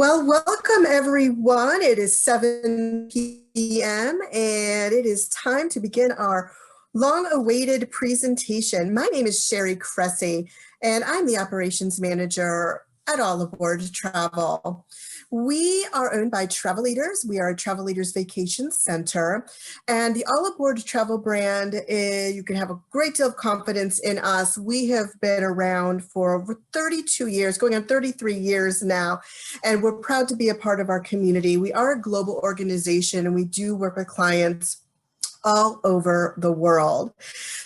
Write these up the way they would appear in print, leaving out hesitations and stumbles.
Well, welcome everyone. It is 7 p.m. and it is time to begin our long-awaited presentation. My name is Sherry Cressy and I'm the operations manager at All Aboard Travel. We are owned by Travel Leaders. We are a Travel Leaders Vacation Center, and the All Aboard Travel brand, you can have a great deal of confidence in us. We have been around for over 32 years, going on 33 years now, and we're proud to be a part of our community. We are a global organization, and we do work with clients all over the world.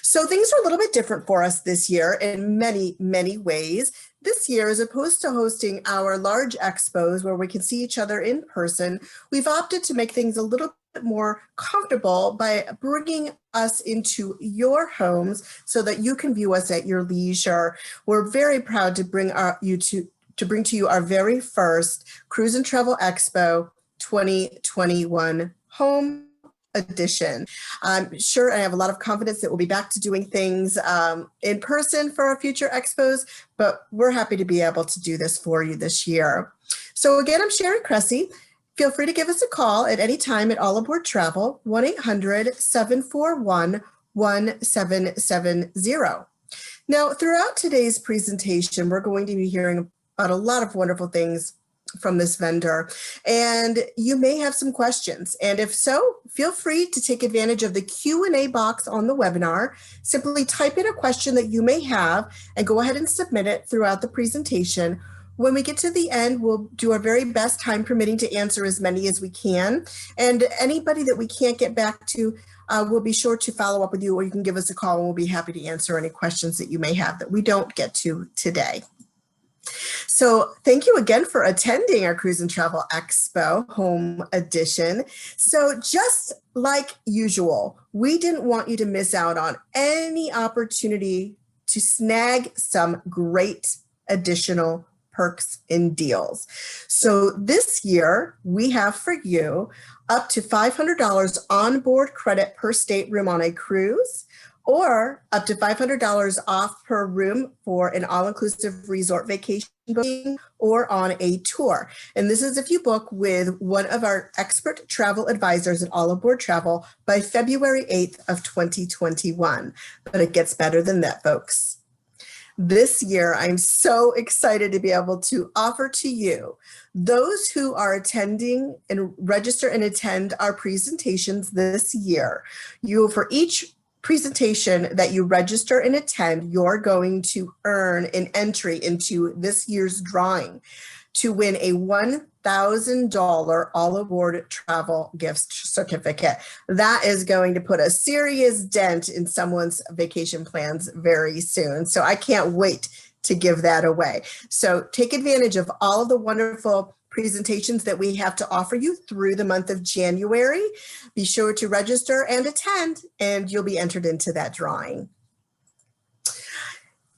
So things are a little bit different for us this year in many, many ways. This year, as opposed to hosting our large expos where we can see each other in person, we've opted to make things a little bit more comfortable by bringing us into your homes so that you can view us at your leisure. We're very proud to bring to you our very first Cruise and Travel Expo 2021 home edition. I'm sure I have a lot of confidence that we'll be back to doing things in person for our future expos, but we're happy to be able to do this for you this year. So again, I'm Sherry Cressy. Feel free to give us a call at any time at All Aboard Travel, 1-800-741-1770. Now, throughout today's presentation, we're going to be hearing about a lot of wonderful things from this vendor, and you may have some questions, and if so, feel free to take advantage of the Q&A box on the webinar. Simply type in a question that you may have and go ahead and submit it throughout the presentation. When we get to the end, we'll do our very best, time permitting, to answer as many as we can, and anybody that we can't get back to, we'll be sure to follow up with you, or you can give us a call and we'll be happy to answer any questions that you may have that we don't get to today. So thank you again for attending our Cruise and Travel Expo Home Edition. So just like usual, we didn't want you to miss out on any opportunity to snag some great additional perks and deals. So this year we have for you up to $500 onboard credit per stateroom on a cruise, or up to $500 off per room for an all-inclusive resort vacation booking or on a tour. And this is if you book with one of our expert travel advisors at All Aboard Travel by February 8th of 2021. But it gets better than that, folks. This year, I'm so excited to be able to offer to you, those who are attending and register and attend our presentations this year, for each presentation that you register and attend, you're going to earn an entry into this year's drawing to win a $1,000 All Aboard Travel gift certificate. That is going to put a serious dent in someone's vacation plans very soon. So I can't wait to give that away. So take advantage of all of the wonderful presentations that we have to offer you through the month of January. Be sure to register and attend, and you'll be entered into that drawing.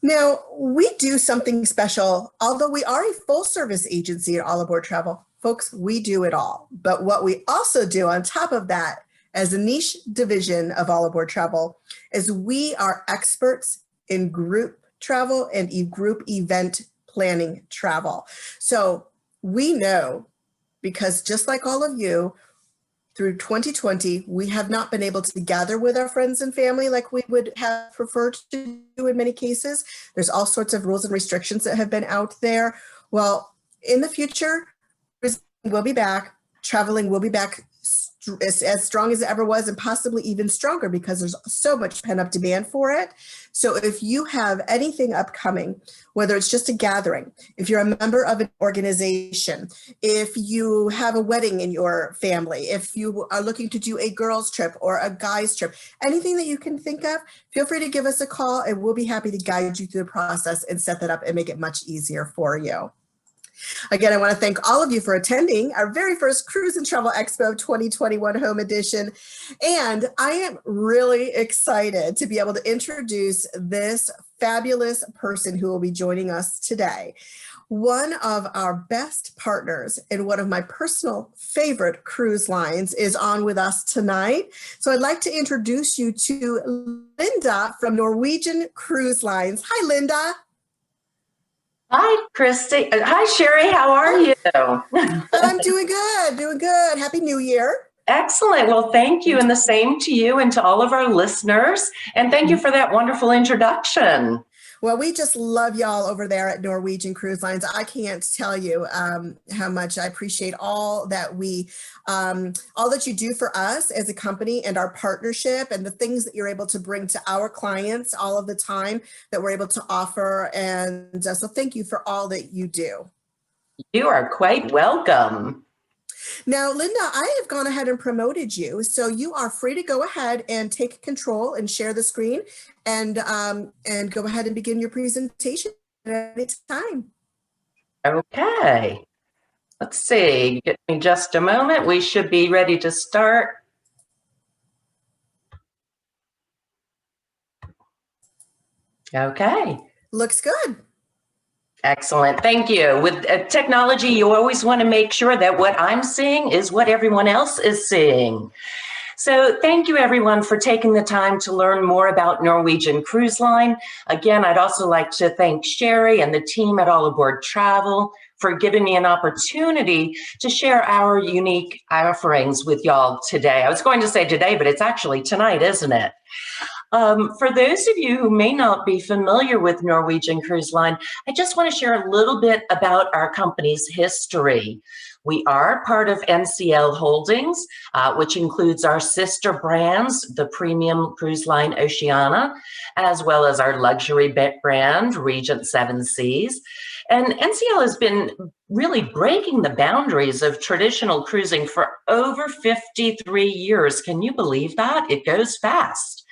Now, we do something special. Although we are a full-service agency at All Aboard Travel, folks, we do it all. But what we also do on top of that, as a niche division of All Aboard Travel, is we are experts in group travel and group event planning travel. So we know, because just like all of you, through 2020, we have not been able to gather with our friends and family like we would have preferred to do in many cases. There's all sorts of rules and restrictions that have been out there. Well, in the future, we'll be back. Traveling will be back as strong as it ever was, and possibly even stronger, because there's so much pent-up demand for it. So if you have anything upcoming, whether it's just a gathering, if you're a member of an organization, if you have a wedding in your family, if you are looking to do a girls trip or a guys trip, anything that you can think of, feel free to give us a call and we'll be happy to guide you through the process and set that up and make it much easier for you. Again, I want to thank all of you for attending our very first Cruise and Travel Expo 2021 Home Edition. And I am really excited to be able to introduce this fabulous person who will be joining us today. One of our best partners and one of my personal favorite cruise lines is on with us tonight. So I'd like to introduce you to Linda from Norwegian Cruise Lines. Hi, Linda. Hi, Christy. Hi, Sherry. How are you? I'm doing good, doing good. Happy New Year. Excellent. Well, thank you, and the same to you and to all of our listeners. And thank you for that wonderful introduction. Well, we just love y'all over there at Norwegian Cruise Lines. I can't tell you how much I appreciate all that you do for us as a company and our partnership and the things that you're able to bring to our clients all of the time that we're able to offer. And so thank you for all that you do. You are quite welcome. Now, Linda, I have gone ahead and promoted you, so you are free to go ahead and take control and share the screen, and go ahead and begin your presentation at any time. Okay. Let's see. Give me just a moment. We should be ready to start. Okay. Looks good. Excellent. Thank you. With technology, you always want to make sure that what I'm seeing is what everyone else is seeing. So thank you, everyone, for taking the time to learn more about Norwegian Cruise Line. Again, I'd also like to thank Sherry and the team at All Aboard Travel for giving me an opportunity to share our unique offerings with y'all today. I was going to say today, but it's actually tonight, isn't it? For those of you who may not be familiar with Norwegian Cruise Line, I just want to share a little bit about our company's history. We are part of NCL Holdings, which includes our sister brands, the premium cruise line Oceania, as well as our luxury brand, Regent Seven Seas. And NCL has been really breaking the boundaries of traditional cruising for over 53 years. Can you believe that? It goes fast.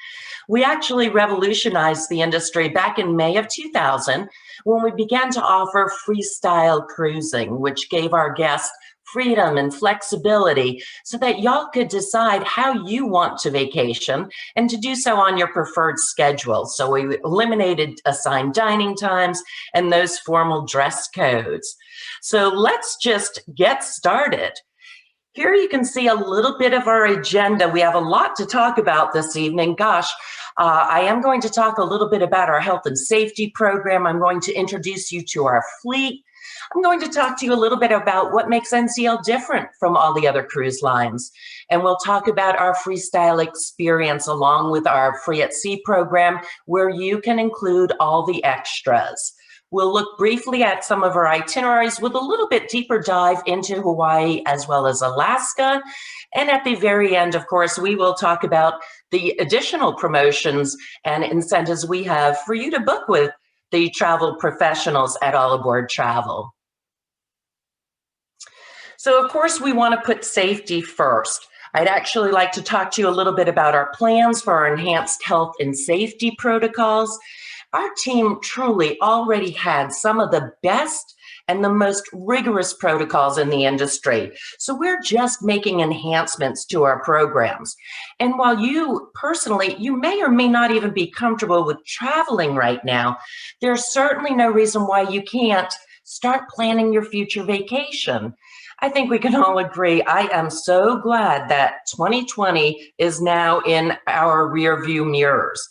We actually revolutionized the industry back in May of 2000 when we began to offer freestyle cruising, which gave our guests freedom and flexibility so that y'all could decide how you want to vacation and to do so on your preferred schedule. So we eliminated assigned dining times and those formal dress codes. So let's just get started. Here you can see a little bit of our agenda. We have a lot to talk about this evening. Gosh, I am going to talk a little bit about our health and safety program. I'm going to introduce you to our fleet. I'm going to talk to you a little bit about what makes NCL different from all the other cruise lines. And we'll talk about our freestyle experience along with our free at sea program, where you can include all the extras. We'll look briefly at some of our itineraries with a little bit deeper dive into Hawaii as well as Alaska. And at the very end, of course, we will talk about the additional promotions and incentives we have for you to book with the travel professionals at All Aboard Travel. So, of course, we want to put safety first. I'd actually like to talk to you a little bit about our plans for our enhanced health and safety protocols. Our team truly already had some of the best and the most rigorous protocols in the industry. So we're just making enhancements to our programs. And while you personally, you may or may not even be comfortable with traveling right now, there's certainly no reason why you can't start planning your future vacation. I think we can all agree. I am so glad that 2020 is now in our rearview mirrors.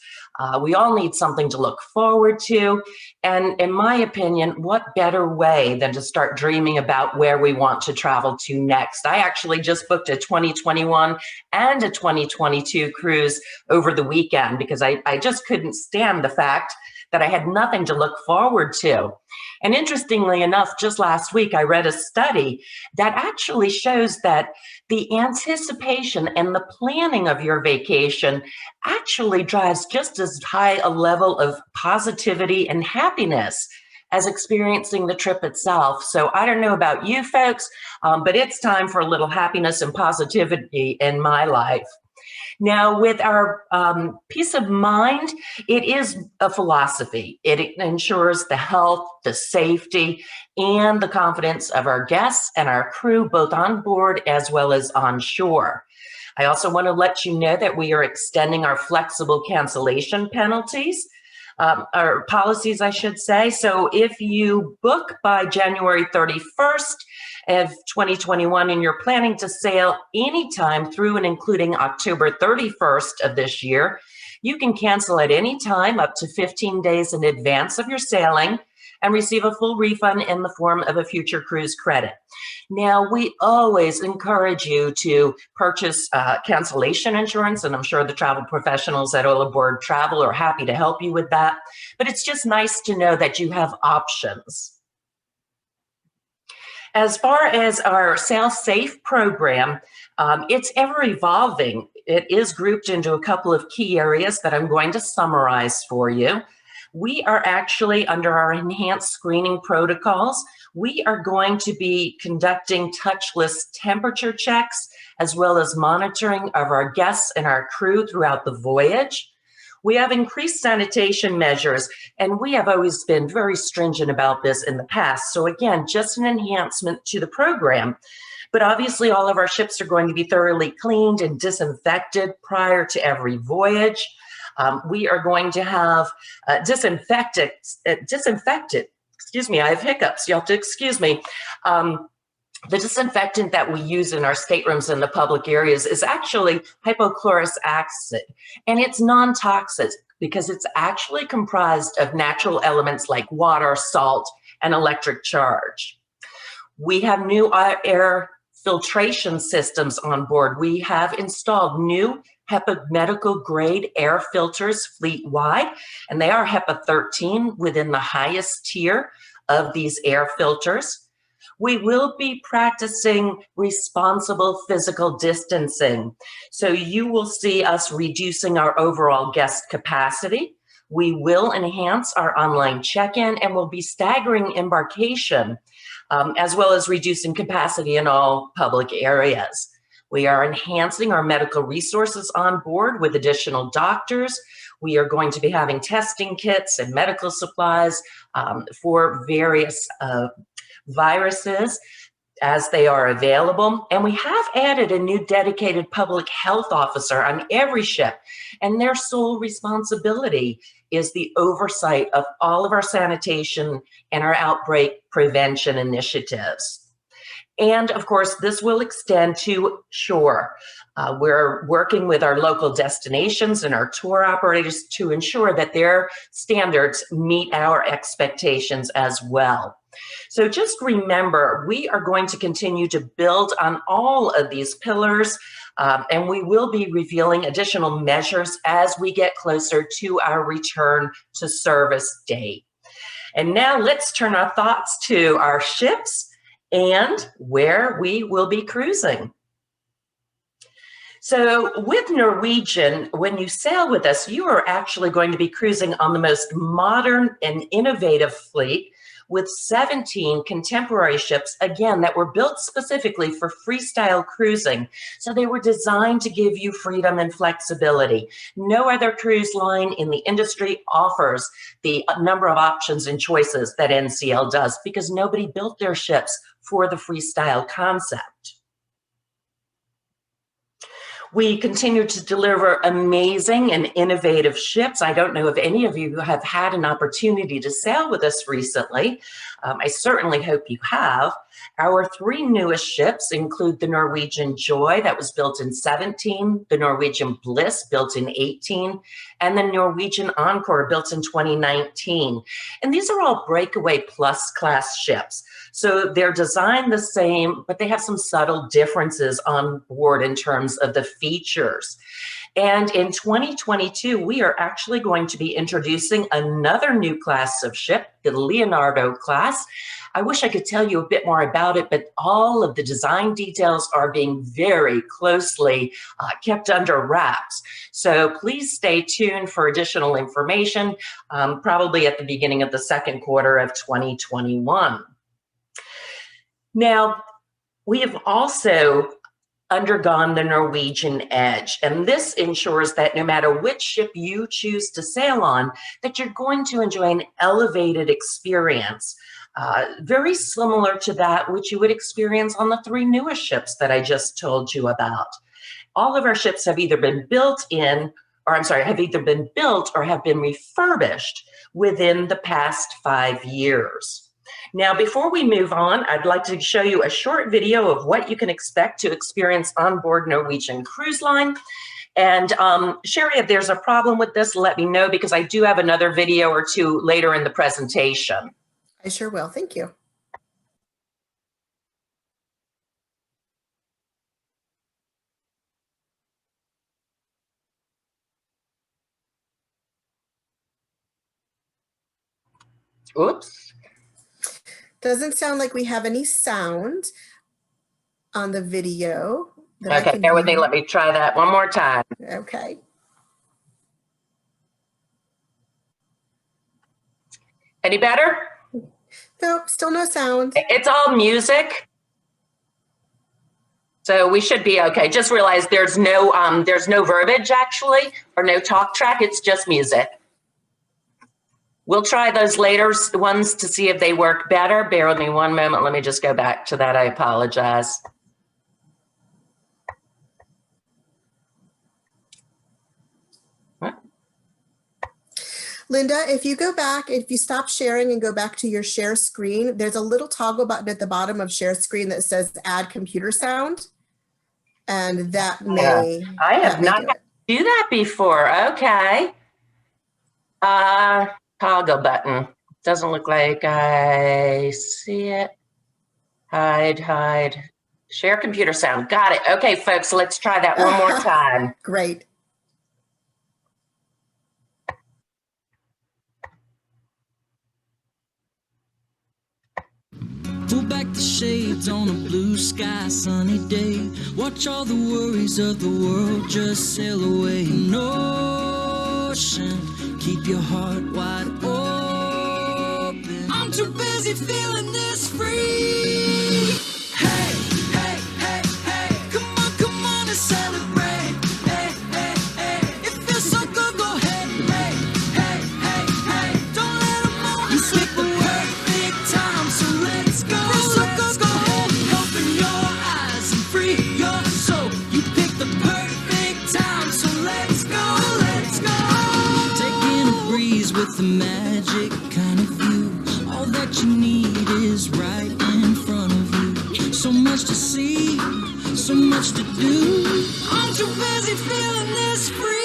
We all need something to look forward to. And in my opinion, what better way than to start dreaming about where we want to travel to next? I actually just booked a 2021 and a 2022 cruise over the weekend because I just couldn't stand the fact that I had nothing to look forward to. And interestingly enough, just last week, I read a study that actually shows that the anticipation and the planning of your vacation actually drives just as high a level of positivity and happiness as experiencing the trip itself. So I don't know about you folks, but it's time for a little happiness and positivity in my life. Now, with our peace of mind, it is a philosophy. It ensures the health, the safety, and the confidence of our guests and our crew, both on board as well as on shore. I also want to let you know that we are extending our flexible cancellation penalties, or policies, I should say. So if you book by January 31st, of 2021 and you're planning to sail anytime through and including October 31st of this year, you can cancel at any time up to 15 days in advance of your sailing and receive a full refund in the form of a future cruise credit. Now, we always encourage you to purchase cancellation insurance, and I'm sure the travel professionals at All Aboard Travel are happy to help you with that. But it's just nice to know that you have options. As far as our Sail Safe program, it's ever evolving. It is grouped into a couple of key areas that I'm going to summarize for you. We are actually, under our enhanced screening protocols, we are going to be conducting touchless temperature checks, as well as monitoring of our guests and our crew throughout the voyage. We have increased sanitation measures, and we have always been very stringent about this in the past. So again, just an enhancement to the program. But obviously all of our ships are going to be thoroughly cleaned and disinfected prior to every voyage. We are going to have disinfected, excuse me, I have hiccups, you'll have to excuse me. The disinfectant that we use in our staterooms in the public areas is actually hypochlorous acid, and it's non-toxic because it's actually comprised of natural elements like water, salt, and electric charge. We have new air filtration systems on board. We have installed new HEPA medical grade air filters fleet-wide, and they are HEPA 13 within the highest tier of these air filters. We will be practicing responsible physical distancing. So you will see us reducing our overall guest capacity. We will enhance our online check-in, and we'll be staggering embarkation, as well as reducing capacity in all public areas. We are enhancing our medical resources on board with additional doctors. We are going to be having testing kits and medical supplies for various viruses as they are available. And we have added a new dedicated public health officer on every ship, and their sole responsibility is the oversight of all of our sanitation and our outbreak prevention initiatives. And of course, this will extend to shore. We're working with our local destinations and our tour operators to ensure that their standards meet our expectations as well. So just remember, we are going to continue to build on all of these pillars, and we will be revealing additional measures as we get closer to our return to service date. And now let's turn our thoughts to our ships and where we will be cruising. So with Norwegian, when you sail with us, you are actually going to be cruising on the most modern and innovative fleet with 17 contemporary ships, again, that were built specifically for freestyle cruising. So they were designed to give you freedom and flexibility. No other cruise line in the industry offers the number of options and choices that NCL does, because nobody built their ships for the freestyle concept. We continue to deliver amazing and innovative ships. I don't know if any of you have had an opportunity to sail with us recently. I certainly hope you have. Our three newest ships include the Norwegian Joy, that was built in 17, the Norwegian Bliss, built in 18, and the Norwegian Encore, built in 2019. And these are all Breakaway Plus class ships. So they're designed the same, but they have some subtle differences on board in terms of the features. And in 2022, we are actually going to be introducing another new class of ship, the Leonardo class. I wish I could tell you a bit more about it, but all of the design details are being very closely kept under wraps. So please stay tuned for additional information, probably at the beginning of the second quarter of 2021. Now, we have also undergone the Norwegian Edge, and this ensures that no matter which ship you choose to sail on, that you're going to enjoy an elevated experience, very similar to that which you would experience on the three newest ships that I just told you about. All of our ships have either been built have either been built or have been refurbished within the past 5 years. Now, before we move on, I'd like to show you a short video of what you can expect to experience on board Norwegian Cruise Line. And Sherry, if there's a problem with this, let me know, because I do have another video or two later in the presentation. I sure will. Thank you. Oops. Doesn't sound like we have any sound on the video that I Okay, can bear with me. hear. Let me try that one more time. Okay. Any better? Nope, still no sound. It's all music. So we should be okay. Just realize there's no verbiage actually, or no talk track. It's just music. We'll try those later ones to see if they work better. Bear with me one moment. Let me just go back to that. I apologize. Linda, if you go back, if you stop sharing and go back to your share screen, there's a little toggle button at the bottom of share screen that says add computer sound. And that may, I have not had to do that before. Okay. Toggle button. Doesn't look like I see it. Hide. Share computer sound. Got it. Okay, folks, let's try that one more time. Great. Pull back the shades on a blue sky, sunny day. Watch all the worries of the world just sail away. No ocean, keep your heart wide open. I'm too busy feeling this free. Hey, hey, hey, hey, come on and celebrate. Hey, hey, hey, it feels so good, go ahead. Hey, hey, hey, hey, don't let them all you slip away. Big time, so let's go. Let's go. Open your eyes and free your soul. You picked the perfect time, so let's go. Let's go. Taking a breeze with the magic kind of view. All that you need is right in front of you. So much to see, so much to do. I'm too busy feeling this free.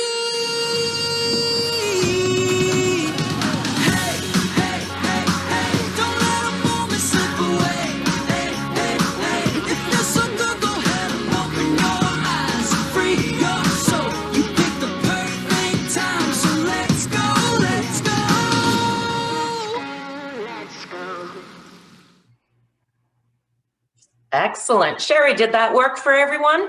Hey, hey, hey, hey, don't let a moment slip away. Hey, hey, hey, it feels so good, go ahead and open your eyes and free your soul. You picked the perfect time, so let's go, let's go. Let's go. Excellent. Sherry, did that work for everyone?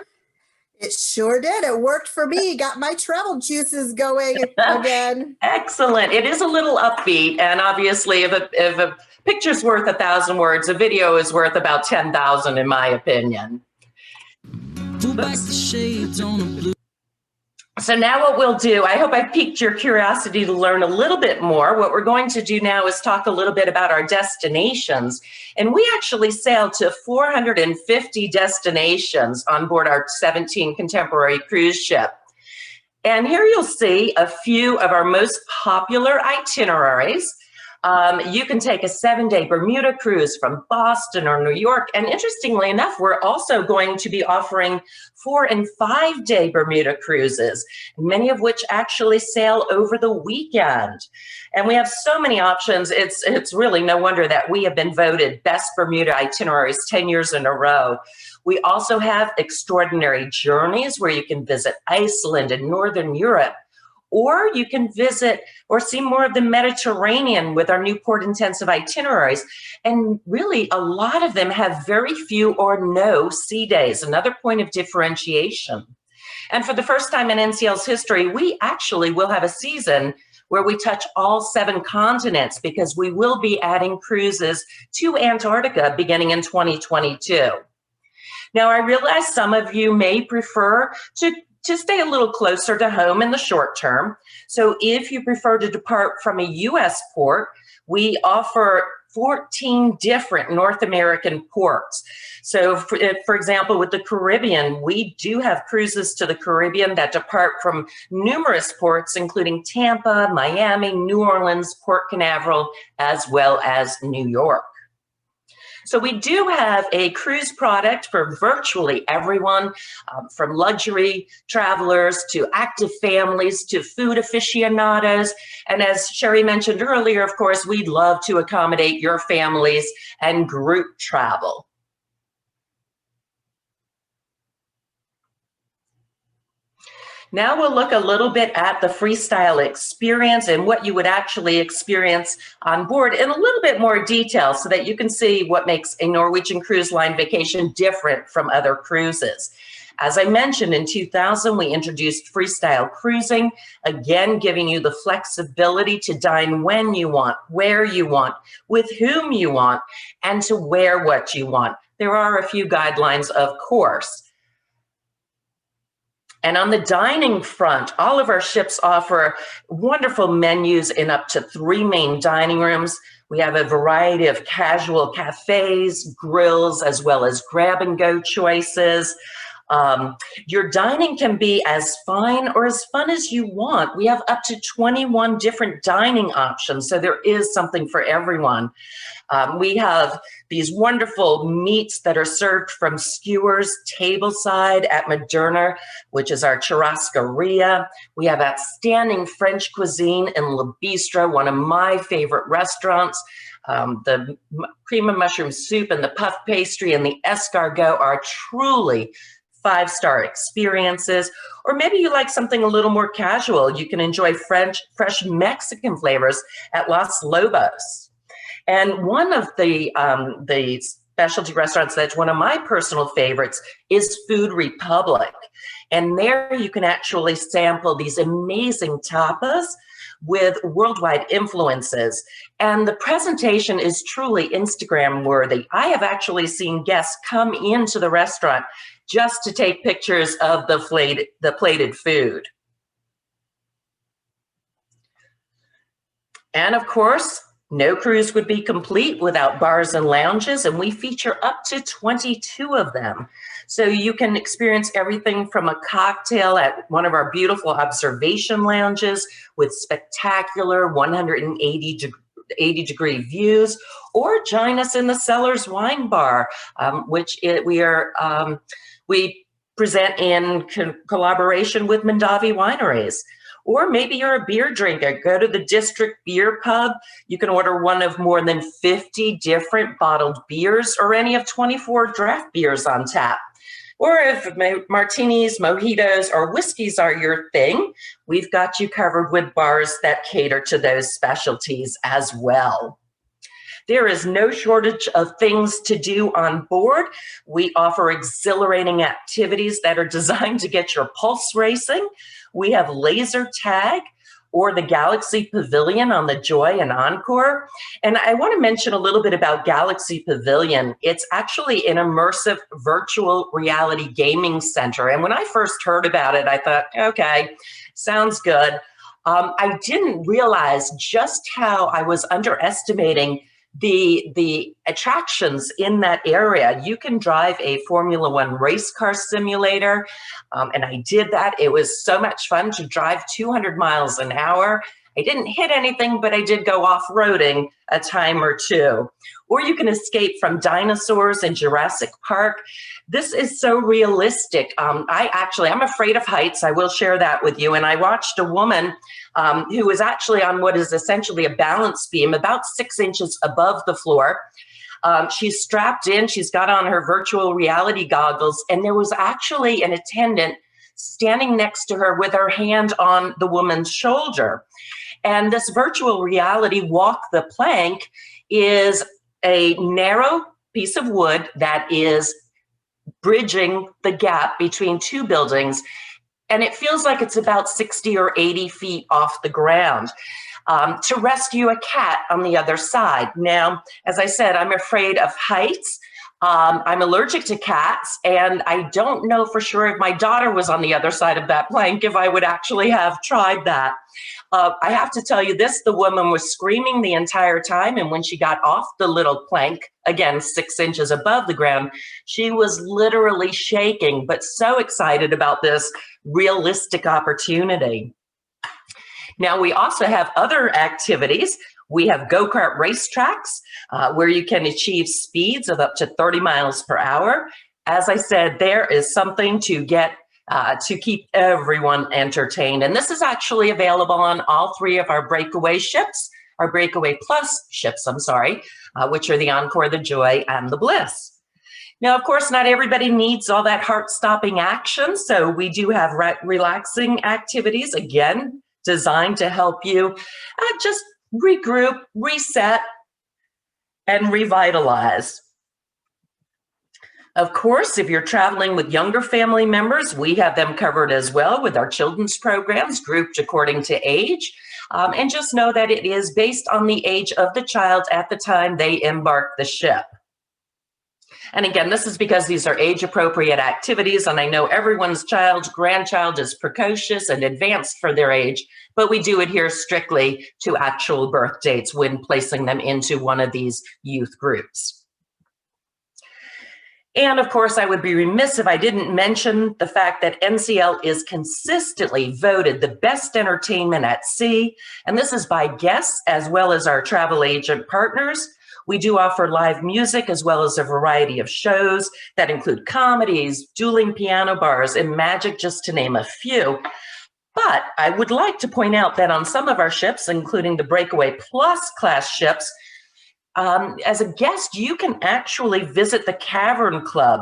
It sure did. It worked for me. Got my travel juices going again. Excellent. It is a little upbeat, and obviously if a picture's worth 1,000 words, a video is worth about 10,000 in my opinion. Pull back the shades on a blue. So now what we'll do, I hope I piqued your curiosity to learn a little bit more. What we're going to do now is talk a little bit about our destinations. And we actually sail to 450 destinations on board our 17 contemporary cruise ship. And here you'll see a few of our most popular itineraries. You can take a 7-day Bermuda cruise from Boston or New York. And interestingly enough, we're also going to be offering 4- and 5-day Bermuda cruises, many of which actually sail over the weekend. And we have so many options. It's really no wonder that we have been voted best Bermuda itineraries 10 years in a row. We also have extraordinary journeys where you can visit Iceland and Northern Europe, or you can visit or see more of the Mediterranean with our new port-intensive itineraries. And really, a lot of them have very few or no sea days, another point of differentiation. And for the first time in NCL's history, we actually will have a season where we touch all 7 continents, because we will be adding cruises to Antarctica beginning in 2022. Now, I realize some of you may prefer to stay a little closer to home in the short term. So if you prefer to depart from a U.S. port, we offer 14 different North American ports. So for example, with the Caribbean, we do have cruises to the Caribbean that depart from numerous ports, including Tampa, Miami, New Orleans, Port Canaveral, as well as New York. So we do have a cruise product for virtually everyone, from luxury travelers to active families to food aficionados. And as Sherry mentioned earlier, of course, we'd love to accommodate your families and group travel. Now we'll look a little bit at the freestyle experience and what you would actually experience on board in a little bit more detail so that you can see what makes a Norwegian Cruise Line vacation different from other cruises. As I mentioned, in 2000, we introduced freestyle cruising, again, giving you the flexibility to dine when you want, where you want, with whom you want, and to wear what you want. There are a few guidelines, of course. And on the dining front, all of our ships offer wonderful menus in up to 3 main dining rooms. We have a variety of casual cafes, grills, as well as grab-and-go choices. Your dining can be as fine or as fun as you want. We have up to 21 different dining options, so there is something for everyone. We have these wonderful meats that are served from skewers tableside at Moderna, which is our churrascaria. We have outstanding French cuisine in Le Bistro, one of my favorite restaurants. The cream of mushroom soup and the puff pastry and the escargot are truly 5-star experiences. Or maybe you like something a little more casual. You can enjoy fresh Mexican flavors at Los Lobos. And one of the specialty restaurants that's one of my personal favorites is Food Republic. And there you can actually sample these amazing tapas with worldwide influences. And the presentation is truly Instagram worthy. I have actually seen guests come into the restaurant just to take pictures of the plated food. And of course, no cruise would be complete without bars and lounges, and we feature up to 22 of them. So you can experience everything from a cocktail at one of our beautiful observation lounges with spectacular 180-degree views, or join us in the Cellars Wine Bar, we present in collaboration with Mondavi Wineries. Or maybe you're a beer drinker, go to the District Beer Pub. You can order one of more than 50 different bottled beers or any of 24 draft beers on tap. Or if martinis, mojitos, or whiskeys are your thing, we've got you covered with bars that cater to those specialties as well. There is no shortage of things to do on board. We offer exhilarating activities that are designed to get your pulse racing. We have laser tag or the Galaxy Pavilion on the Joy and Encore. And I want to mention a little bit about Galaxy Pavilion. It's actually an immersive virtual reality gaming center. And when I first heard about it, I thought, okay, sounds good. I didn't realize just how I was underestimating the attractions in that area. You can drive a Formula One race car simulator, and I did that. It was so much fun to drive 200 miles an hour. I didn't hit anything, but I did go off-roading a time or two. Or you can escape from dinosaurs in Jurassic Park. This is so realistic. I'm afraid of heights. I will share that with you. And I watched a woman who was actually on what is essentially a balance beam about 6 inches above the floor. She's strapped in, she's got on her virtual reality goggles, and there was actually an attendant standing next to her with her hand on the woman's shoulder. And this virtual reality walk the plank is a narrow piece of wood that is bridging the gap between 2 buildings. And it feels like it's about 60 or 80 feet off the ground to rescue a cat on the other side. Now, as I said, I'm afraid of heights. I'm allergic to cats, and I don't know for sure if my daughter was on the other side of that plank, if I would actually have tried that. I have to tell you this, the woman was screaming the entire time, and when she got off the little plank, again, 6 inches above the ground, she was literally shaking, but so excited about this realistic opportunity. Now, we also have other activities. We have go-kart racetracks where you can achieve speeds of up to 30 miles per hour. As I said, there is something to get to keep everyone entertained. And this is actually available on all 3 of our Breakaway ships, our Breakaway Plus ships, which are the Encore, the Joy, and the Bliss. Now, of course, not everybody needs all that heart-stopping action, so we do have relaxing activities, again, designed to help you just regroup, reset, and revitalize. Of course, if you're traveling with younger family members, we have them covered as well with our children's programs grouped according to age. And just know that it is based on the age of the child at the time they embark the ship. And again, this is because these are age-appropriate activities, and I know everyone's grandchild is precocious and advanced for their age, but we do adhere strictly to actual birth dates when placing them into one of these youth groups. And of course, I would be remiss if I didn't mention the fact that NCL is consistently voted the best entertainment at sea, and this is by guests as well as our travel agent partners. We do offer live music as well as a variety of shows that include comedies, dueling piano bars, and magic, just to name a few. But I would like to point out that on some of our ships, including the Breakaway Plus class ships, as a guest, you can actually visit the Cavern Club,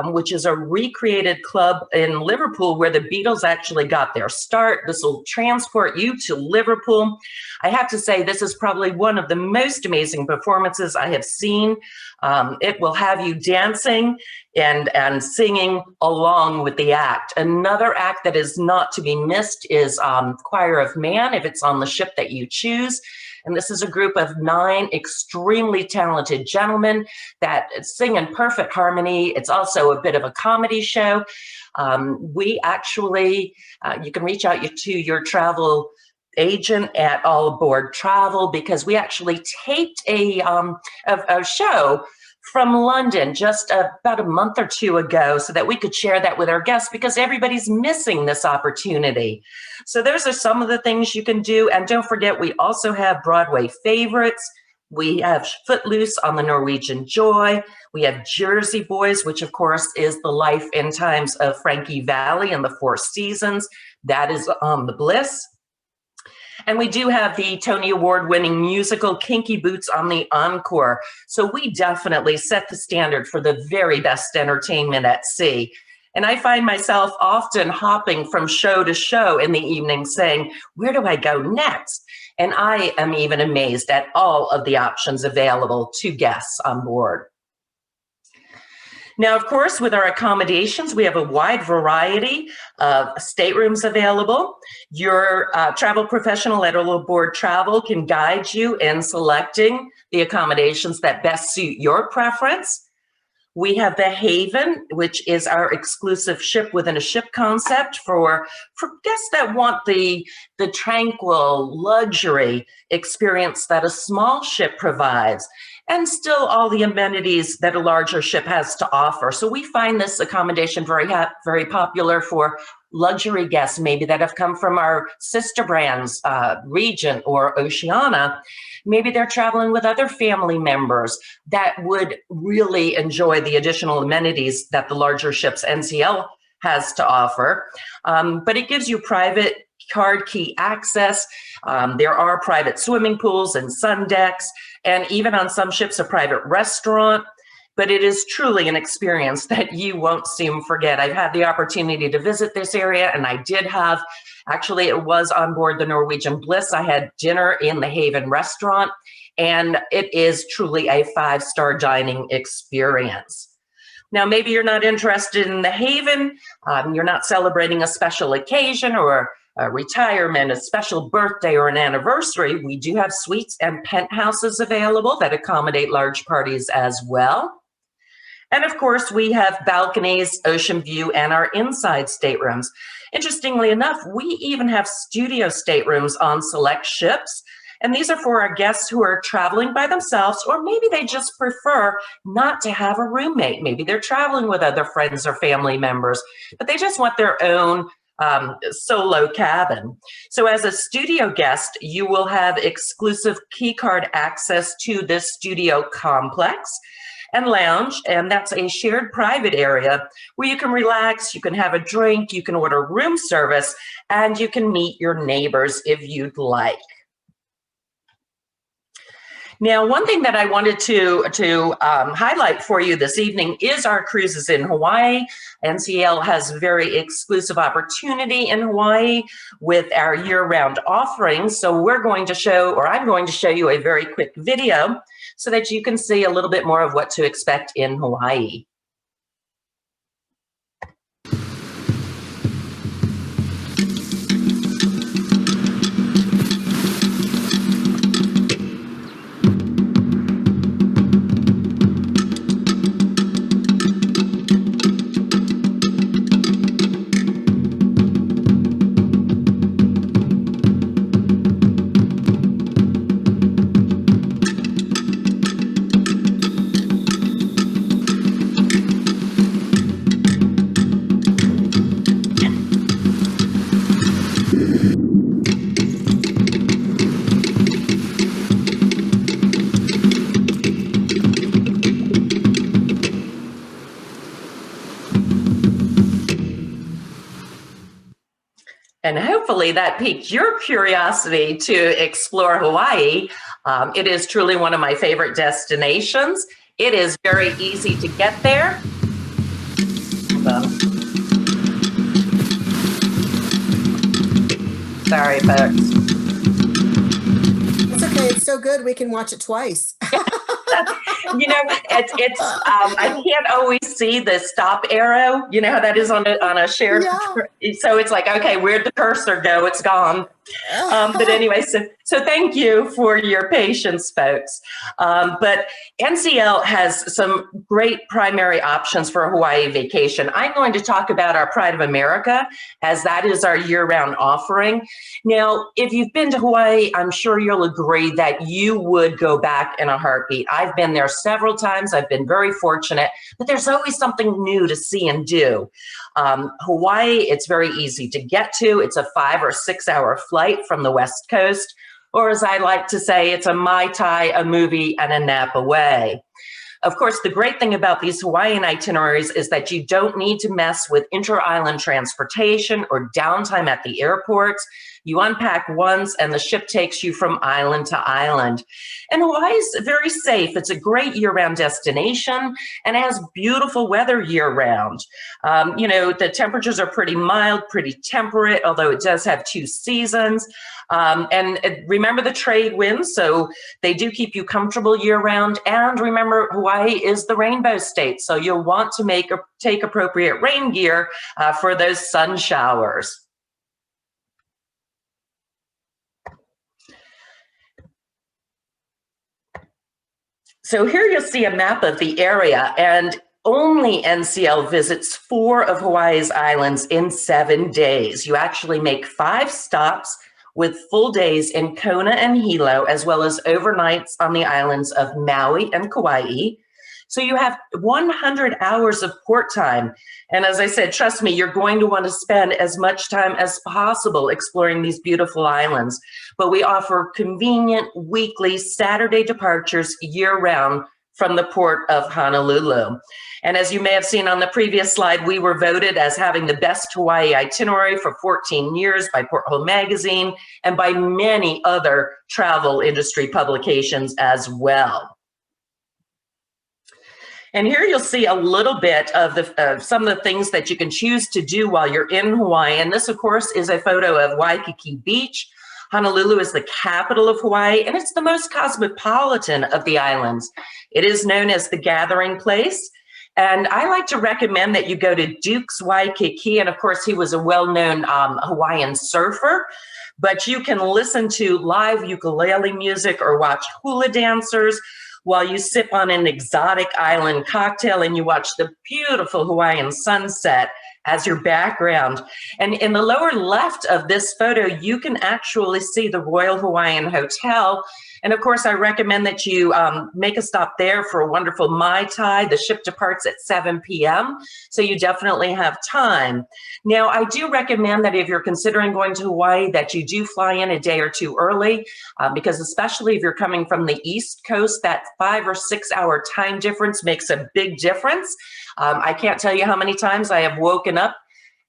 which is a recreated club in Liverpool where the Beatles actually got their start. This will transport you to Liverpool. I have to say, this is probably one of the most amazing performances I have seen. It will have you dancing and singing along with the act. Another act that is not to be missed is Choir of Man, if it's on the ship that you choose. And this is a group of 9 extremely talented gentlemen that sing in perfect harmony. It's also a bit of a comedy show. We actually, you can reach out to your travel agent at All Aboard Travel, because we actually taped a show from London just about a month or 2 ago so that we could share that with our guests, because everybody's missing this opportunity. So those are some of the things you can do. And don't forget, we also have Broadway favorites. We have Footloose on the Norwegian Joy. We have Jersey Boys, which of course is the life and times of Frankie Valli and the Four Seasons. That is on the Bliss. And we do have the Tony Award-winning musical Kinky Boots on the Encore. So we definitely set the standard for the very best entertainment at sea. And I find myself often hopping from show to show in the evening saying, where do I go next? And I am even amazed at all of the options available to guests on board. Now, of course, with our accommodations, we have a wide variety of staterooms available. Your travel professional at All Aboard Travel can guide you in selecting the accommodations that best suit your preference. We have the Haven, which is our exclusive ship within a ship concept for guests that want the tranquil luxury experience that a small ship provides, and still all the amenities that a larger ship has to offer. So we find this accommodation very popular for luxury guests, maybe that have come from our sister brands, Regent or Oceania. Maybe they're traveling with other family members that would really enjoy the additional amenities that the larger ships NCL has to offer. But it gives you private card key access. There are private swimming pools and sun decks, and even on some ships, a private restaurant. But it is truly an experience that you won't soon forget. I've had the opportunity to visit this area, and I did have, actually it was on board the Norwegian Bliss. I had dinner in the Haven restaurant, and it is truly a 5-star dining experience. Now, maybe you're not interested in the Haven, you're not celebrating a special occasion or a retirement, a special birthday, or an anniversary. We do have suites and penthouses available that accommodate large parties as well. And of course, we have balconies, ocean view, and our inside staterooms. Interestingly enough, we even have studio staterooms on select ships. And these are for our guests who are traveling by themselves, or maybe they just prefer not to have a roommate. Maybe they're traveling with other friends or family members, but they just want their own solo cabin. So as a studio guest, you will have exclusive key card access to this studio complex and lounge, and that's a shared private area where you can relax, you can have a drink, you can order room service, and you can meet your neighbors if you'd like. Now, one thing that I wanted to highlight for you this evening is our cruises in Hawaii. NCL has very exclusive opportunity in Hawaii with our year-round offerings. So we're going to show, or I'm going to show you a very quick video so that you can see a little bit more of what to expect in Hawaii. And hopefully that piqued your curiosity to explore Hawaii. It is truly one of my favorite destinations. It is very easy to get there. Sorry, folks. It's okay. It's so good we can watch it twice. You know, it's I can't always see the stop arrow. You know how that is on a shared. Yeah. So it's like, okay, where'd the cursor go? It's gone. But anyway, so thank you for your patience, folks. But NCL has some great primary options for a Hawaii vacation. I'm going to talk about our Pride of America, as that is our year-round offering. Now, if you've been to Hawaii, I'm sure you'll agree that you would go back in a heartbeat. I've been there several times. I've been very fortunate, but there's always something new to see and do. Hawaii, it's very easy to get to. It's a 5 or 6 hour flight from the West Coast, or as I like to say, it's a Mai Tai, a movie, and a nap away. Of course, the great thing about these Hawaiian itineraries is that you don't need to mess with inter-island transportation or downtime at the airports. You unpack once and the ship takes you from island to island. And Hawaii is very safe. It's a great year-round destination and has beautiful weather year-round. You know, the temperatures are pretty mild, pretty temperate, although it does have 2 seasons. And remember the trade winds, so they do keep you comfortable year-round. And remember, Hawaii is the rainbow state, so you'll want to take appropriate rain gear for those sun showers. So here you'll see a map of the area, and only NCL visits 4 of Hawaii's islands in 7 days. You actually make 5 stops with full days in Kona and Hilo, as well as overnights on the islands of Maui and Kauai. So you have 100 hours of port time. And as I said, trust me, you're going to want to spend as much time as possible exploring these beautiful islands. But we offer convenient weekly Saturday departures year-round from the port of Honolulu. And as you may have seen on the previous slide, we were voted as having the best Hawaii itinerary for 14 years by Porthole Magazine and by many other travel industry publications as well. And here you'll see a little bit of some of the things that you can choose to do while you're in Hawaii. And this, of course, is a photo of Waikiki Beach. Honolulu is the capital of Hawaii, and it's the most cosmopolitan of the islands. It is known as the gathering place. And I like to recommend that you go to Duke's Waikiki. And of course, he was a well-known Hawaiian surfer. But you can listen to live ukulele music or watch hula dancers while you sip on an exotic island cocktail and you watch the beautiful Hawaiian sunset as your background. And in the lower left of this photo, you can actually see the Royal Hawaiian Hotel. And of course, I recommend that you make a stop there for a wonderful Mai Tai. The ship departs at 7 p.m., so you definitely have time. Now, I do recommend that if you're considering going to Hawaii, that you do fly in a day or two early, because especially if you're coming from the East Coast, that 5 or 6 hour time difference makes a big difference. I can't tell you how many times I have woken up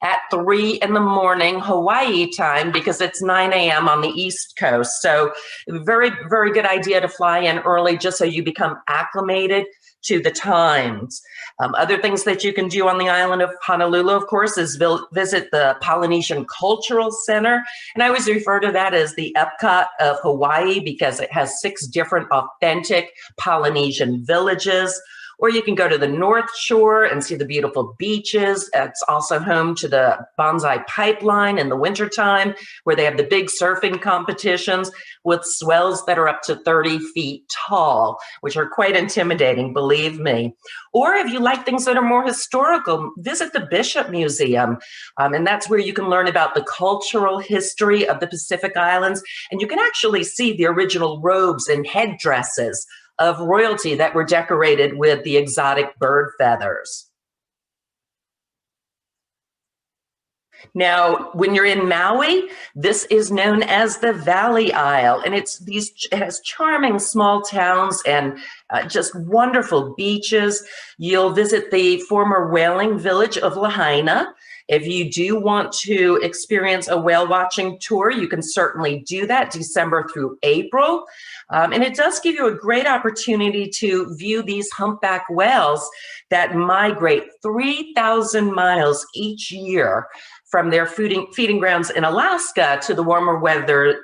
at 3 in the morning Hawaii time because it's 9 a.m. on the East Coast. So very, very good idea to fly in early just so you become acclimated to the times. Other things that you can do on the island of Honolulu, of course, is visit the Polynesian Cultural Center. And I always refer to that as the Epcot of Hawaii because it has 6 different authentic Polynesian villages. Or you can go to the North Shore and see the beautiful beaches. It's also home to the Bonsai Pipeline in the wintertime, where they have the big surfing competitions with swells that are up to 30 feet tall, which are quite intimidating, believe me. Or if you like things that are more historical, visit the Bishop Museum. And that's where you can learn about the cultural history of the Pacific Islands. And you can actually see the original robes and headdresses of royalty that were decorated with the exotic bird feathers. Now, when you're in Maui, this is known as the Valley Isle, and it has charming small towns and just wonderful beaches. You'll visit the former whaling village of Lahaina. If you do want to experience a whale watching tour, you can certainly do that December through April. And it does give you a great opportunity to view these humpback whales that migrate 3,000 miles each year from their feeding grounds in Alaska to the warmer weather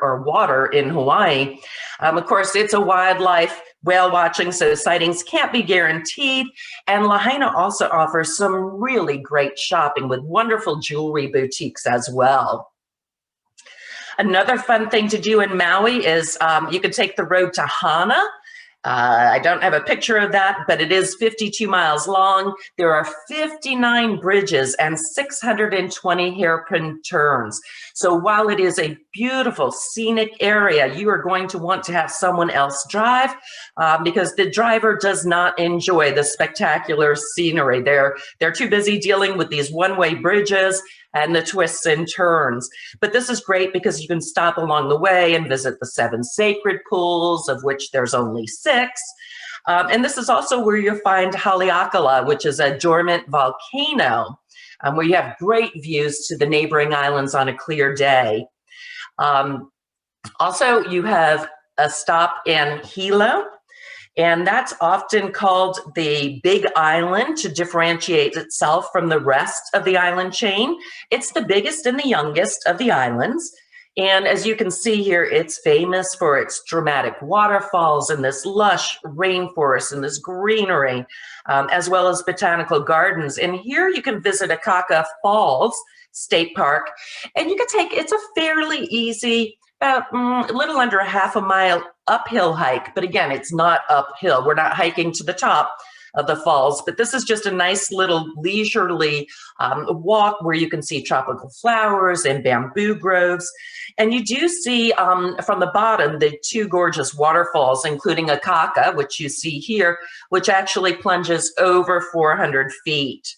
or water in Hawaii. Of course, it's a wildlife whale watching, so sightings can't be guaranteed. And Lahaina also offers some really great shopping with wonderful jewelry boutiques as well. Another fun thing to do in Maui is you can take the road to Hana. I don't have a picture of that, but it is 52 miles long. There are 59 bridges and 620 hairpin turns. So while it is a beautiful scenic area, you are going to want to have someone else drive because the driver does not enjoy the spectacular scenery. They're too busy dealing with these one-way bridges and the twists and turns. But this is great because you can stop along the way and visit the 7 sacred pools, of which there's only 6. And this is also where you'll find Haleakala, which is a dormant volcano, where you have great views to the neighboring islands on a clear day. Also, you have a stop in Hilo, and that's often called the Big Island to differentiate itself from the rest of the island chain. It's the biggest and the youngest of the islands. And as you can see here, it's famous for its dramatic waterfalls and this lush rainforest and this greenery, as well as botanical gardens. And here you can visit Akaka Falls State Park, and you can it's a fairly easy, about a little under a half a mile uphill hike. But again, it's not uphill. We're not hiking to the top of the falls, but this is just a nice little leisurely walk where you can see tropical flowers and bamboo groves. And you do see from the bottom the 2 gorgeous waterfalls, including Akaka, which you see here, which actually plunges over 400 feet.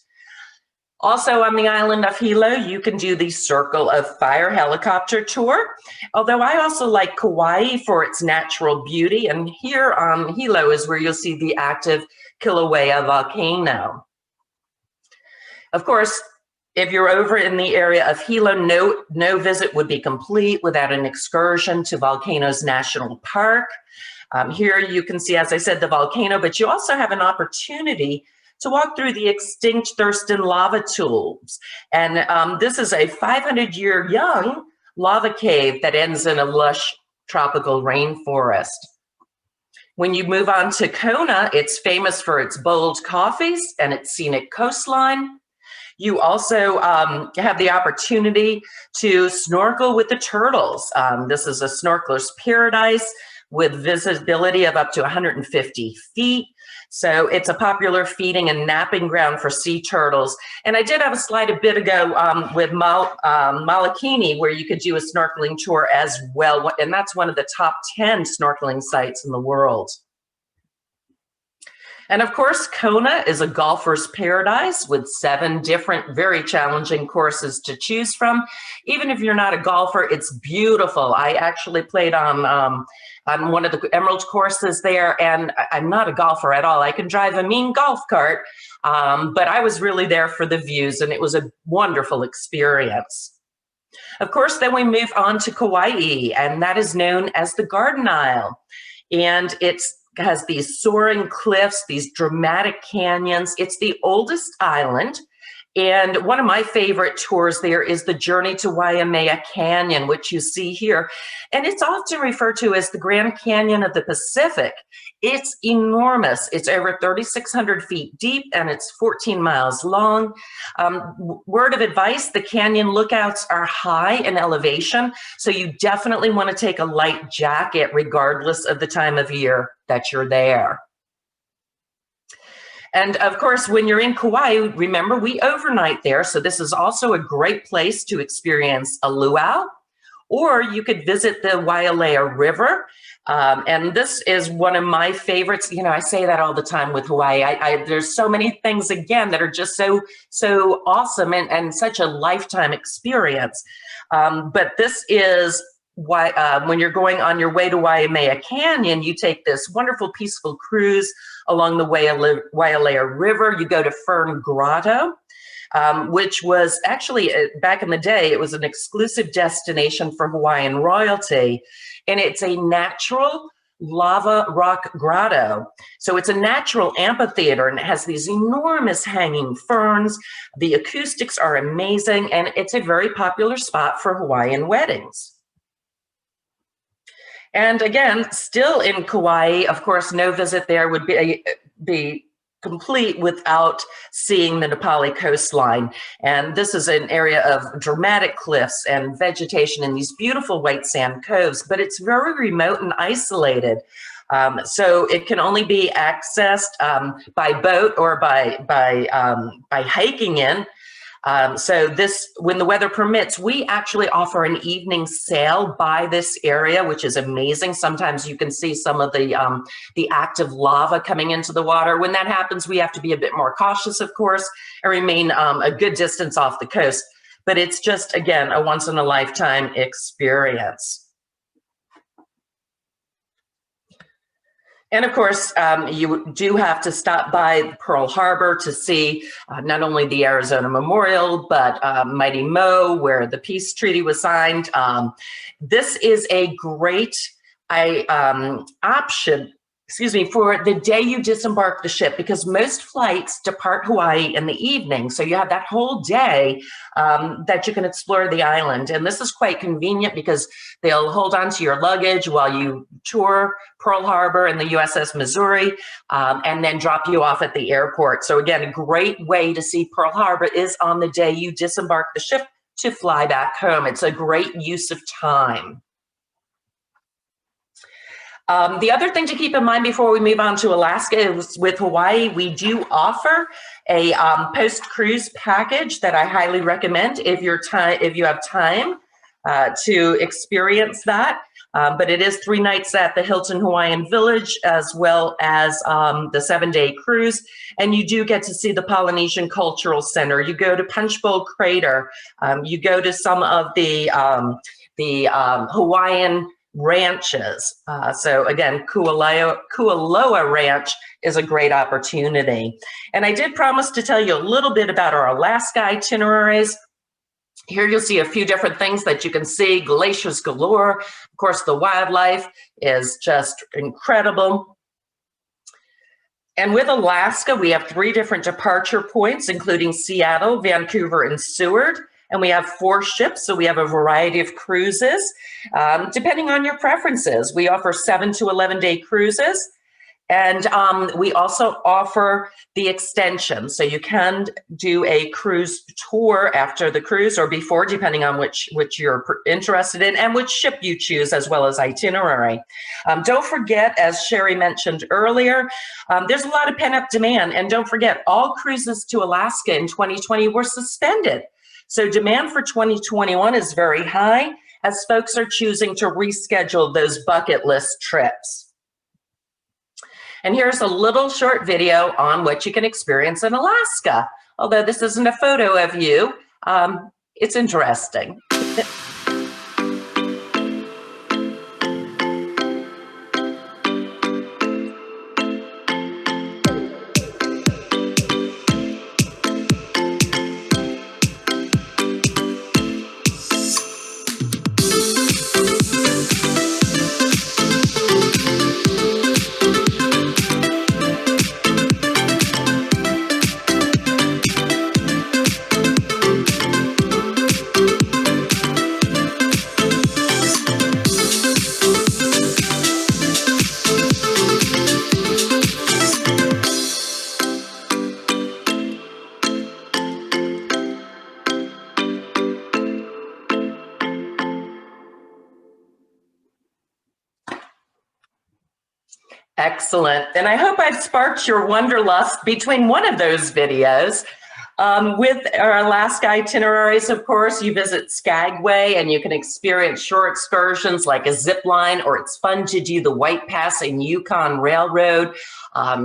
Also on the island of Hilo, you can do the Circle of Fire helicopter tour, although I also like Kauai for its natural beauty. And here on Hilo is where you'll see the active Kilauea volcano. Of course, if you're over in the area of Hilo, no visit would be complete without an excursion to Volcanoes National Park. Here you can see, as I said, the volcano, but you also have an opportunity to walk through the extinct Thurston lava tubes. And this is a 500-year young lava cave that ends in a lush tropical rainforest. When you move on to Kona, it's famous for its bold coffees and its scenic coastline. You also have the opportunity to snorkel with the turtles. This is a snorkeler's paradise with visibility of up to 150 feet. So it's a popular feeding and napping ground for sea turtles. And I did have a slide a bit ago with Malakini, where you could do a snorkeling tour as well. And that's one of the top 10 snorkeling sites in the world. And of course, Kona is a golfer's paradise with 7 different, very challenging courses to choose from. Even if you're not a golfer, it's beautiful. I actually played on one of the Emerald courses there, and I'm not a golfer at all. I can drive a mean golf cart, but I was really there for the views, and it was a wonderful experience. Of course, then we move on to Kauai, and that is known as the Garden Isle. And it has these soaring cliffs, these dramatic canyons. It's the oldest island. And one of my favorite tours there is the Journey to Waimea Canyon, which you see here. And it's often referred to as the Grand Canyon of the Pacific. It's enormous. It's over 3,600 feet deep and it's 14 miles long. Word of advice, the canyon lookouts are high in elevation, so you definitely want to take a light jacket regardless of the time of year that you're there. And of course, when you're in Kauai, remember we overnight there. So this is also a great place to experience a luau, or you could visit the Wailea River. And this is one of my favorites. You know, I say that all the time with Hawaii. There's so many things, again, that are just so awesome and such a lifetime experience. But this is why when you're going on your way to Waimea Canyon, you take this wonderful, peaceful cruise along the Wailea River. You go to Fern Grotto, which was actually, back in the day, it was an exclusive destination for Hawaiian royalty. And it's a natural lava rock grotto. So it's a natural amphitheater, and it has these enormous hanging ferns. The acoustics are amazing, and it's a very popular spot for Hawaiian weddings. And again, still in Kauai, of course, no visit there would be complete without seeing the Nepali coastline. And this is an area of dramatic cliffs and vegetation in these beautiful white sand coves, but it's very remote and isolated. So it can only be accessed by boat or by hiking in. So this, when the weather permits, we actually offer an evening sail by this area, which is amazing. Sometimes you can see some of the active lava coming into the water. When that happens, we have to be a bit more cautious, of course, and remain a good distance off the coast. But it's just, again, a once in a lifetime experience. And of course, you do have to stop by Pearl Harbor to see not only the Arizona Memorial, but Mighty Mo, where the peace treaty was signed. This is a great option, for the day you disembark the ship, because most flights depart Hawaii in the evening. So you have that whole day that you can explore the island. And this is quite convenient because they'll hold on to your luggage while you tour Pearl Harbor and the USS Missouri, and then drop you off at the airport. So again, a great way to see Pearl Harbor is on the day you disembark the ship to fly back home. It's a great use of time. The other thing to keep in mind before we move on to Alaska is with Hawaii, we do offer a post-cruise package that I highly recommend if you have time to experience that. But it is 3 nights at the Hilton Hawaiian Village, as well as the 7-day cruise. And you do get to see the Polynesian Cultural Center. You go to Punchbowl Crater. You go to some of the Hawaiian ranches. So again, Kualoa Ranch is a great opportunity. And I did promise to tell you a little bit about our Alaska itineraries. Here you'll see a few different things that you can see. Glaciers galore. Of course, the wildlife is just incredible. And with Alaska, we have 3 different departure points, including Seattle, Vancouver, and Seward. And we have 4 ships, so we have a variety of cruises. Depending on your preferences, we offer 7 to 11-day cruises. And we also offer the extension. So you can do a cruise tour after the cruise or before, depending on which you're interested in and which ship you choose, as well as itinerary. Don't forget, as Sherry mentioned earlier, there's a lot of pent-up demand. And don't forget, all cruises to Alaska in 2020 were suspended. So demand for 2021 is very high as folks are choosing to reschedule those bucket list trips. And here's a little short video on what you can experience in Alaska. Although this isn't a photo of you, it's interesting. Excellent. And I hope I've sparked your wanderlust between one of those videos. With our Alaska itineraries, of course, you visit Skagway and you can experience short excursions like a zip line, or it's fun to do the White Pass and Yukon Railroad.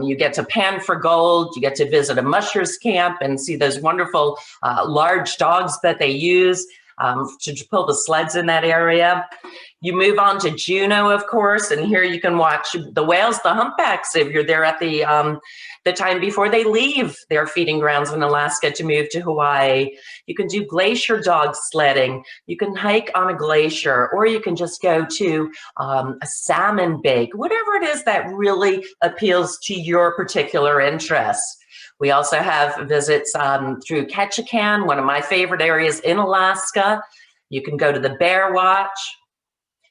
You get to pan for gold, you get to visit a mushers camp and see those wonderful large dogs that they use to pull the sleds in that area. You move on to Juneau, of course, and here you can watch the whales, the humpbacks, if you're there at the time before they leave their feeding grounds in Alaska to move to Hawaii. You can do glacier dog sledding. You can hike on a glacier, or you can just go to a salmon bake, whatever it is that really appeals to your particular interests. We also have visits through Ketchikan, one of my favorite areas in Alaska. You can go to the Bear Watch.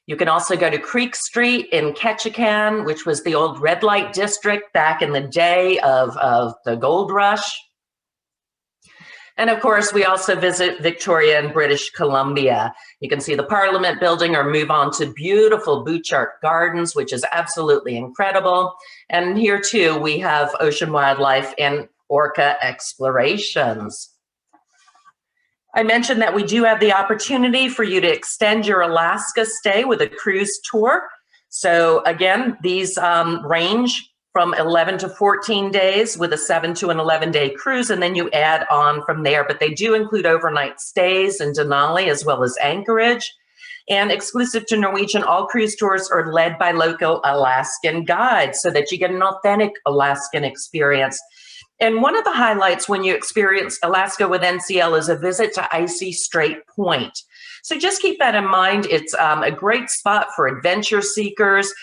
You can also go to Creek Street in Ketchikan, which was the old red light district back in the day of the gold rush. And of course, we also visit Victoria and British Columbia. You can see the Parliament building or move on to beautiful Butchart Gardens, which is absolutely incredible. And here too, we have ocean wildlife and orca explorations. I mentioned that we do have the opportunity for you to extend your Alaska stay with a cruise tour. So again, these range from 11 to 14 days with a 7 to an 11-day cruise, and then you add on from there. But they do include overnight stays in Denali as well as Anchorage. And exclusive to Norwegian, all cruise tours are led by local Alaskan guides so that you get an authentic Alaskan experience. And one of the highlights when you experience Alaska with NCL is a visit to Icy Strait Point. So just keep that in mind. It's a great spot for adventure seekers.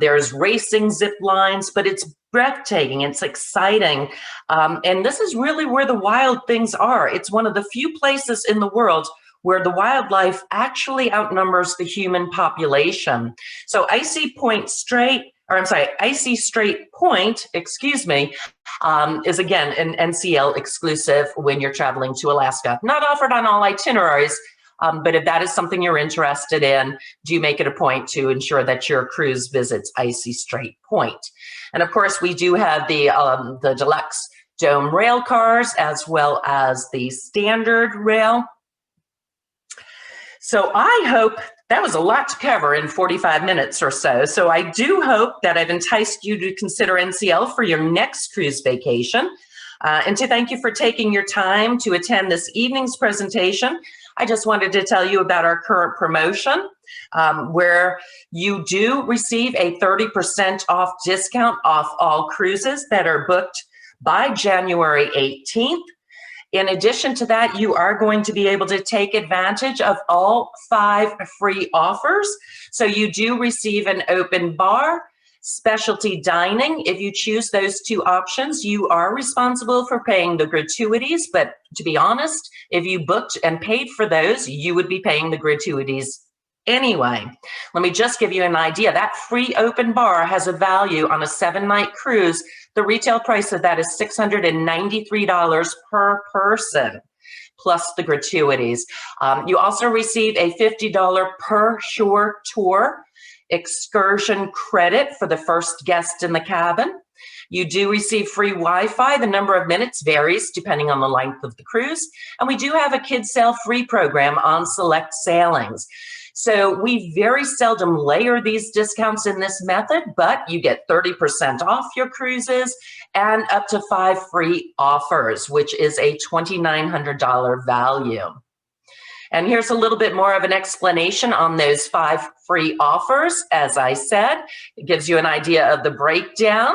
There's racing zip lines, but it's breathtaking. It's exciting. And this is really where the wild things are. It's one of the few places in the world where the wildlife actually outnumbers the human population. So Icy Strait Point, is again an NCL exclusive when you're traveling to Alaska. Not offered on all itineraries, but if that is something you're interested in, do make it a point to ensure that your cruise visits Icy Strait Point. And of course, we do have the deluxe dome rail cars as well as the standard rail. So I hope that was a lot to cover in 45 minutes or so. So I do hope that I've enticed you to consider NCL for your next cruise vacation. And to thank you for taking your time to attend this evening's presentation. I just wanted to tell you about our current promotion, where you do receive a 30% off discount off all cruises that are booked by January 18th. In addition to that, you are going to be able to take advantage of all 5 free offers. So you do receive an open bar, specialty dining. If you choose those 2 options, you are responsible for paying the gratuities. But to be honest, if you booked and paid for those, you would be paying the gratuities Anyway, let me just give you an idea. That free open bar has a value on a 7-night cruise. The retail price of that is $693 per person, plus the gratuities. You also receive a $50 per shore tour excursion credit for the first guest in the cabin. You do receive free Wi-Fi. The number of minutes varies depending on the length of the cruise. And we do have a kids sail free program on select sailings. So we very seldom layer these discounts in this method, but you get 30% off your cruises and up to 5 free offers, which is a $2,900 value. And here's a little bit more of an explanation on those 5 free offers. As I said, it gives you an idea of the breakdown.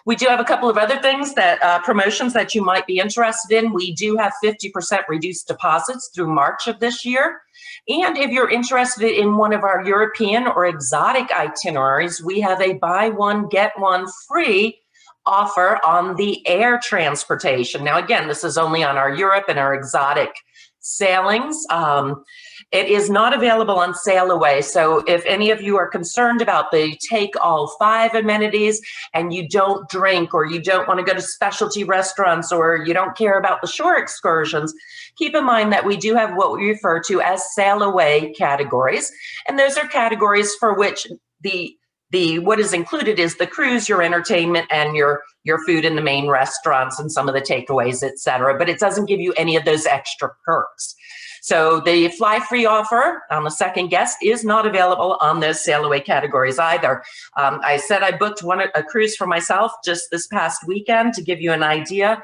We do have a couple of other things that promotions that you might be interested in. We do have 50% reduced deposits through March of this year. And if you're interested in one of our European or exotic itineraries, we have a buy one, get one free offer on the air transportation. Now, again, this is only on our Europe and our exotic sailings. It is not available on Sail Away. So if any of you are concerned about the take all 5 amenities and you don't drink, or you don't want to go to specialty restaurants, or you don't care about the shore excursions, keep in mind that we do have what we refer to as Sail Away categories. And those are categories for which the what is included is the cruise, your entertainment, and your food in the main restaurants and some of the takeaways, et cetera. But it doesn't give you any of those extra perks. So the fly free offer on the second guest is not available on those sail away categories either. I said I booked a cruise for myself just this past weekend to give you an idea.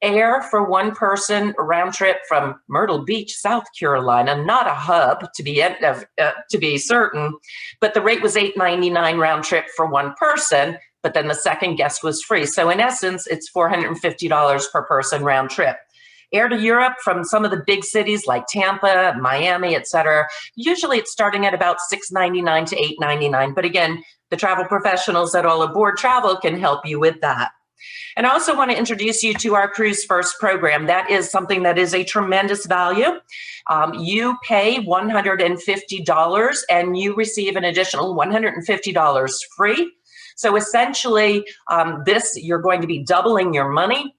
Air for one person, round trip from Myrtle Beach, South Carolina, not a hub to be certain, but the rate was $8.99 round trip for one person, but then the second guest was free. So in essence, it's $450 per person round trip. Air to Europe from some of the big cities like Tampa, Miami, et cetera. Usually it's starting at about $6.99 to $8.99. But again, the travel professionals at All Aboard Travel can help you with that. And I also want to introduce you to our Cruise First program. That is something that is a tremendous value. You pay $150 and you receive an additional $150 free. So essentially, you're going to be doubling your money.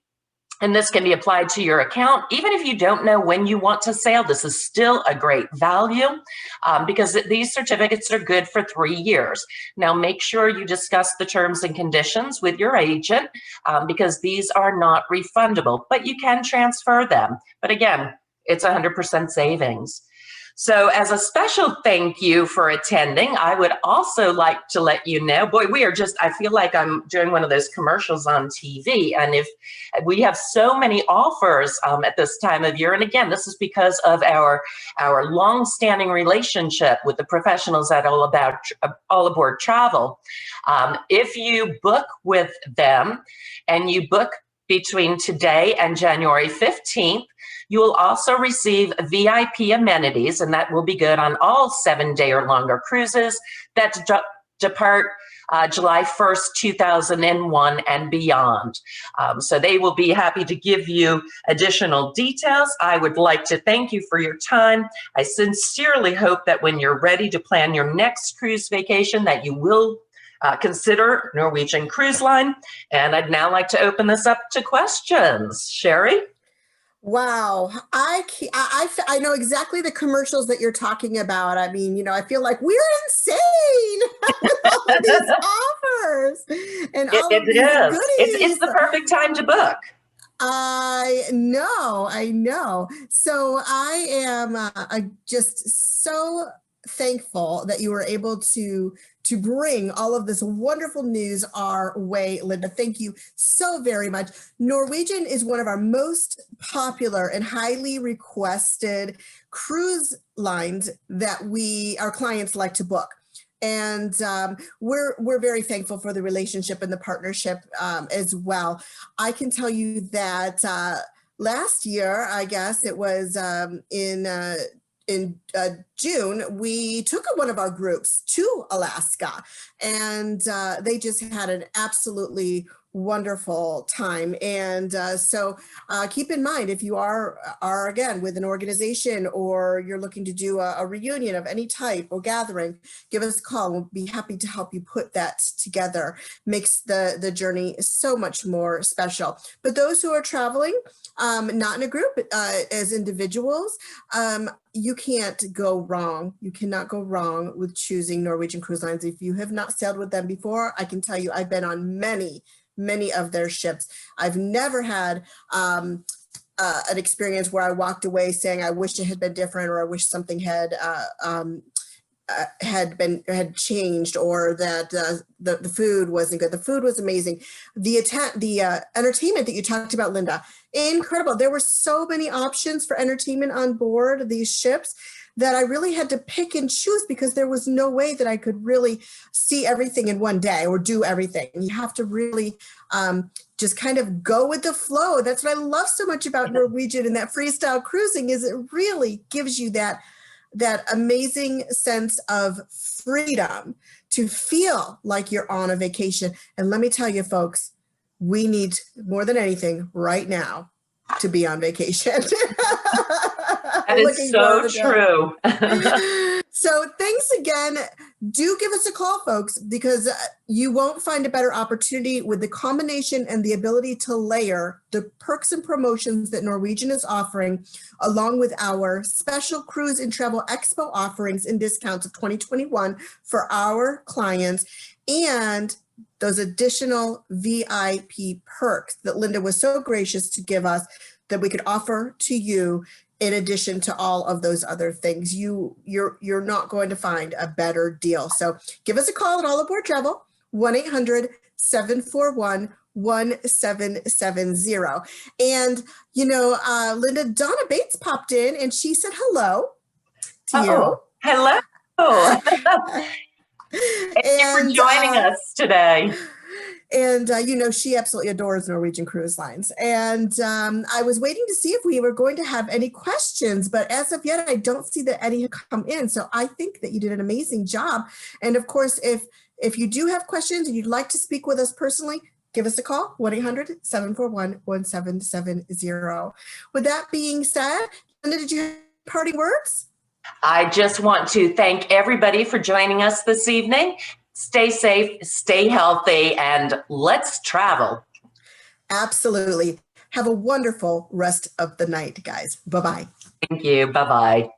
And this can be applied to your account. Even if you don't know when you want to sail, this is still a great value because these certificates are good for 3 years. Now, make sure you discuss the terms and conditions with your agent because these are not refundable, but you can transfer them. But again, it's 100% savings. So as a special thank you for attending, I would also like to let you know, boy, I feel like I'm doing one of those commercials on TV. And if we have so many offers at this time of year, and again, this is because of our long-standing relationship with the professionals at All Aboard Travel. If you book with them and you book between today and January 15th, you will also receive VIP amenities, and that will be good on all 7-day or longer cruises that depart July 1st, 2001 and beyond. So they will be happy to give you additional details. I would like to thank you for your time. I sincerely hope that when you're ready to plan your next cruise vacation that you will consider Norwegian Cruise Line. And I'd now like to open this up to questions. Sherry? Wow. I know exactly the commercials that you're talking about. I mean, I feel like we're insane with all of these offers and all of these goodies. It's the perfect time to book. I know. So I am just so thankful that you were able to bring all of this wonderful news our way, Linda. Thank you so very much. Norwegian is one of our most popular and highly requested cruise lines that our clients like to book. And we're very thankful for the relationship and the partnership as well. I can tell you that last year, I guess it was in June, we took one of our groups to Alaska, and they just had an absolutely wonderful time. And so keep in mind, if you are again with an organization, or you're looking to do a reunion of any type or gathering, give us a call. We'll be happy to help you put that together. Makes the journey so much more special. But those who are traveling, not in a group, as individuals, you can't go wrong. You cannot go wrong with choosing Norwegian Cruise Lines. If you have not sailed with them before, I can tell you I've been on many of their ships. I've never had an experience where I walked away saying I wish it had been different, or I wish something had changed, or that the food wasn't good. The food was amazing. The entertainment that you talked about, Linda, incredible. There were so many options for entertainment on board these ships that I really had to pick and choose, because there was no way that I could really see everything in one day or do everything. You have to really just kind of go with the flow. That's what I love so much about Norwegian and that freestyle cruising, is it really gives you that amazing sense of freedom to feel like you're on a vacation. And let me tell you, folks, we need more than anything right now to be on vacation. That is so true. So thanks again. Do give us a call, folks, because you won't find a better opportunity with the combination and the ability to layer the perks and promotions that Norwegian is offering, along with our special Cruise and Travel Expo offerings and discounts of 2021 for our clients, and those additional VIP perks that Linda was so gracious to give us that we could offer to you. In addition to all of those other things, you're not going to find a better deal. So give us a call at All Aboard Travel, 1-800-741-1770. And, Linda, Donna Bates popped in and she said hello to you. Hello. Thank you for joining us today. And, she absolutely adores Norwegian Cruise Lines. And I was waiting to see if we were going to have any questions, but as of yet, I don't see that any have come in. So I think that you did an amazing job. And of course, if you do have questions and you'd like to speak with us personally, give us a call, 1-800-741-1770. With that being said, Linda, did you have parting words? I just want to thank everybody for joining us this evening. Stay safe, stay healthy, and let's travel. Absolutely. Have a wonderful rest of the night, guys. Bye-bye. Thank you. Bye-bye.